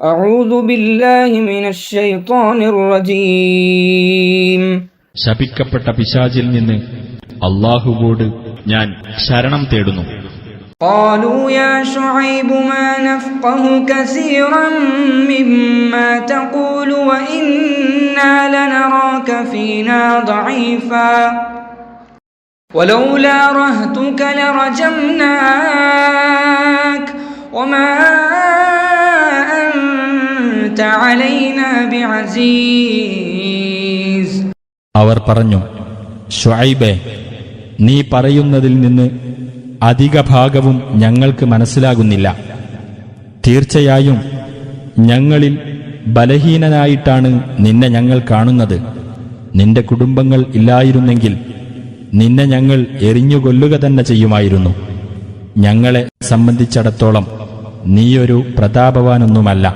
أعوذ بالله من الشيطان الرجيم. ശപിക്കപ്പെട്ട പിശാചിൽ നിന്ന് അല്ലാഹുവോട് ഞാൻ ശരണം തേടുന്നു. قالوا يا شعيب ما نفقه كثيرا مما تقول وإنا لنراك فينا ضعيفا ولولا رهتك لرجمناك وما أنت علينا بعزيز. അവർ പറഞ്ഞു, ശുഐബേ, നീ പറയുന്നതിൽ നിന്ന് അധിക ഭാഗവും ഞങ്ങൾക്ക് മനസ്സിലാകുന്നില്ല. തീർച്ചയായും ഞങ്ങളിൽ ബലഹീനനായിട്ടാണ് നിന്നെ ഞങ്ങൾ കാണുന്നത്. നിന്റെ കുടുംബങ്ങൾ ഇല്ലായിരുന്നെങ്കിൽ നിന്നെ ഞങ്ങൾ എറിഞ്ഞുകൊല്ലുക തന്നെ ചെയ്യുമായിരുന്നു. ഞങ്ങളെ സംബന്ധിച്ചിടത്തോളം നീയൊരു പ്രതാപവാനൊന്നുമല്ല.